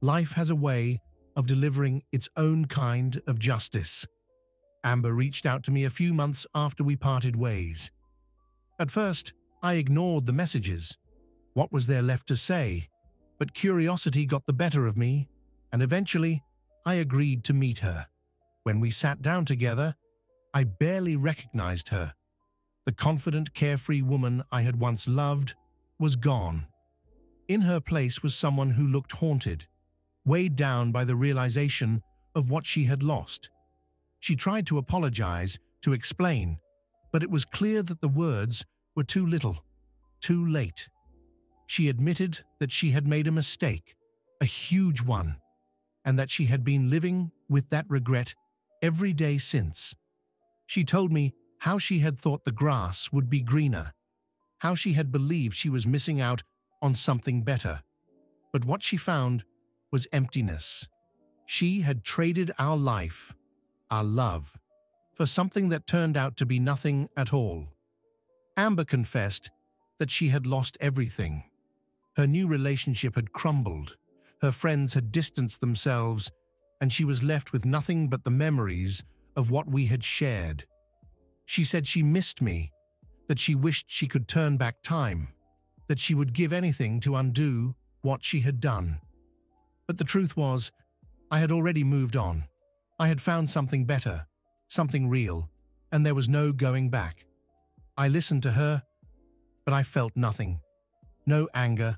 Life has a way of delivering its own kind of justice. Amber reached out to me a few months after we parted ways. At first, I ignored the messages. What was there left to say? But curiosity got the better of me, and eventually, I agreed to meet her. When we sat down together, I barely recognized her. The confident, carefree woman I had once loved was gone. In her place was someone who looked haunted, weighed down by the realization of what she had lost. She tried to apologize, to explain, but it was clear that the words were too little, too late. She admitted that she had made a mistake, a huge one, and that she had been living with that regret every day since. She told me how she had thought the grass would be greener, how she had believed she was missing out on something better. But what she found was emptiness. She had traded our life, our love, for something that turned out to be nothing at all. Amber confessed that she had lost everything. Her new relationship had crumbled, her friends had distanced themselves, and she was left with nothing but the memories of what we had shared. She said she missed me, that she wished she could turn back time, that she would give anything to undo what she had done. But the truth was, I had already moved on. I had found something better, something real, and there was no going back. I listened to her, but I felt nothing. No anger,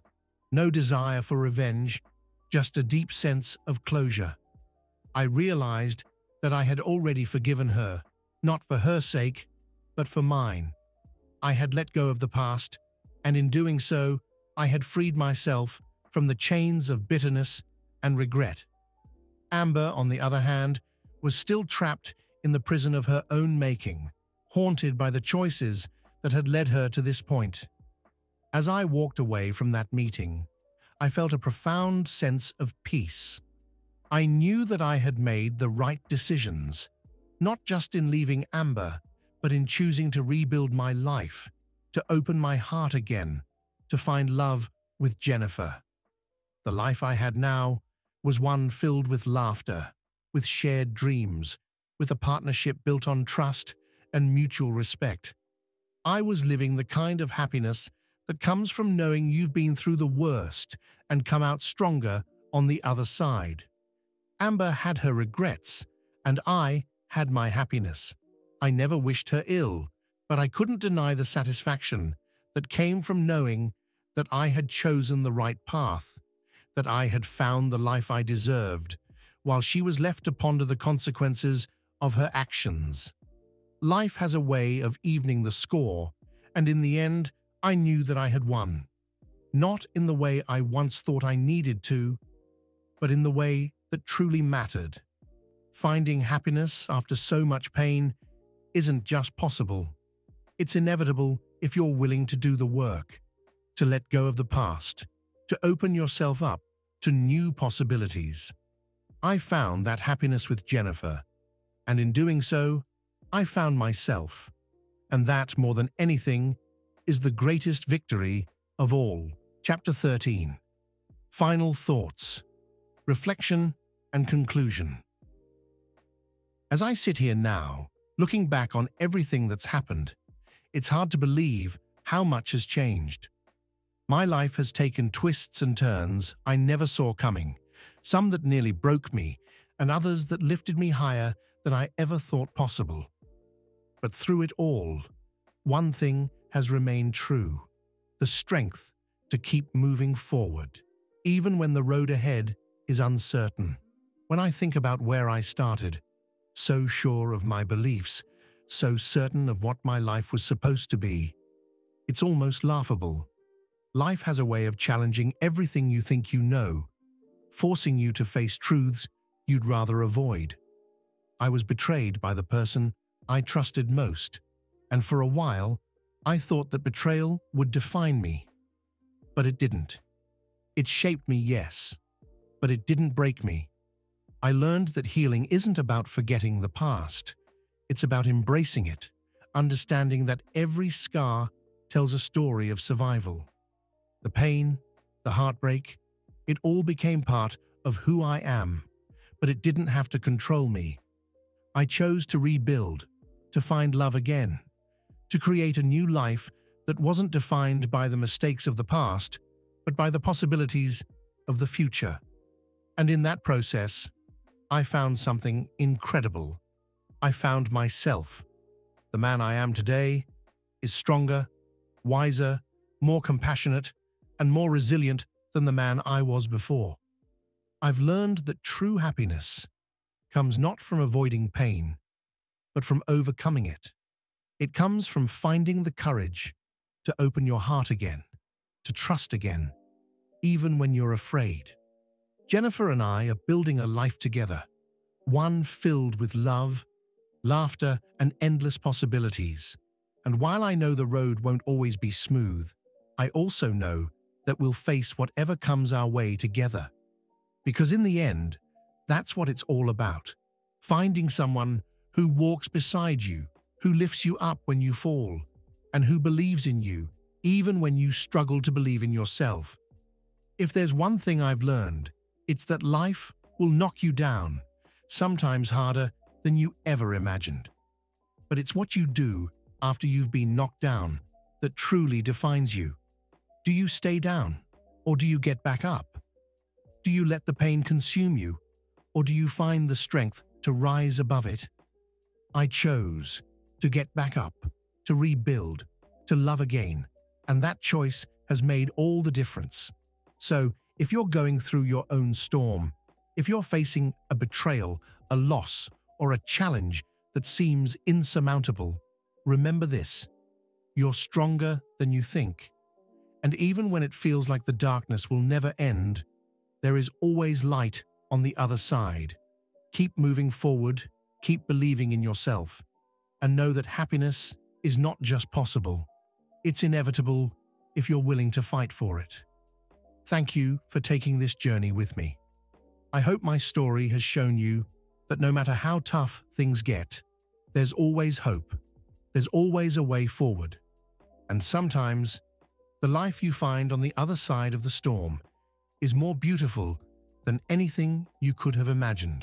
no desire for revenge, just a deep sense of closure. I realized that I had already forgiven her, not for her sake, but for mine. I had let go of the past, and in doing so, I had freed myself from the chains of bitterness and regret. Amber, on the other hand, was still trapped in the prison of her own making, haunted by the choices that had led her to this point. As I walked away from that meeting, I felt a profound sense of peace. I knew that I had made the right decisions, not just in leaving Amber, but in choosing to rebuild my life, to open my heart again, to find love with Jennifer. The life I had now was one filled with laughter, with shared dreams, with a partnership built on trust and mutual respect. I was living the kind of happiness that comes from knowing you've been through the worst and come out stronger on the other side. Amber had her regrets, and I had my happiness. I never wished her ill, but I couldn't deny the satisfaction that came from knowing that I had chosen the right path, that I had found the life I deserved, while she was left to ponder the consequences of her actions. Life has a way of evening the score, and in the end, I knew that I had won. Not in the way I once thought I needed to, but in the way that truly mattered. Finding happiness after so much pain isn't just possible. It's inevitable if you're willing to do the work, to let go of the past, to open yourself up to new possibilities. I found that happiness with Jennifer, and in doing so, I found myself. And that, more than anything, is the greatest victory of all. Chapter 13. Final thoughts, reflection, and conclusion. As I sit here now, looking back on everything that's happened, it's hard to believe how much has changed. My life has taken twists and turns I never saw coming, some that nearly broke me, and others that lifted me higher than I ever thought possible. But through it all, one thing has remained true: the strength to keep moving forward, even when the road ahead is uncertain. When I think about where I started, so sure of my beliefs, so certain of what my life was supposed to be, it's almost laughable. Life has a way of challenging everything you think you know, forcing you to face truths you'd rather avoid. I was betrayed by the person I trusted most, and for a while, I thought that betrayal would define me. But it didn't. It shaped me, yes, but it didn't break me. I learned that healing isn't about forgetting the past. It's about embracing it, understanding that every scar tells a story of survival. The pain, the heartbreak, it all became part of who I am, but it didn't have to control me. I chose to rebuild, to find love again, to create a new life that wasn't defined by the mistakes of the past, but by the possibilities of the future. And in that process, I found something incredible. I found myself. The man I am today is stronger, wiser, more compassionate, and more resilient than the man I was before. I've learned that true happiness comes not from avoiding pain, but from overcoming it. It comes from finding the courage to open your heart again, to trust again, even when you're afraid. Jennifer and I are building a life together, one filled with love, laughter, and endless possibilities. And while I know the road won't always be smooth, I also know that we'll face whatever comes our way together. Because in the end, that's what it's all about. Finding someone who walks beside you, who lifts you up when you fall, and who believes in you even when you struggle to believe in yourself. If there's one thing I've learned, it's that life will knock you down, sometimes harder than you ever imagined. But it's what you do after you've been knocked down that truly defines you. Do you stay down, or do you get back up? Do you let the pain consume you, or do you find the strength to rise above it? I chose to get back up, to rebuild, to love again, and that choice has made all the difference. So, if you're going through your own storm, if you're facing a betrayal, a loss, or a challenge that seems insurmountable, remember this: you're stronger than you think. And even when it feels like the darkness will never end, there is always light on the other side. Keep moving forward, keep believing in yourself, and know that happiness is not just possible, it's inevitable if you're willing to fight for it. Thank you for taking this journey with me. I hope my story has shown you that no matter how tough things get, there's always hope, there's always a way forward. And sometimes, the life you find on the other side of the storm is more beautiful than anything you could have imagined.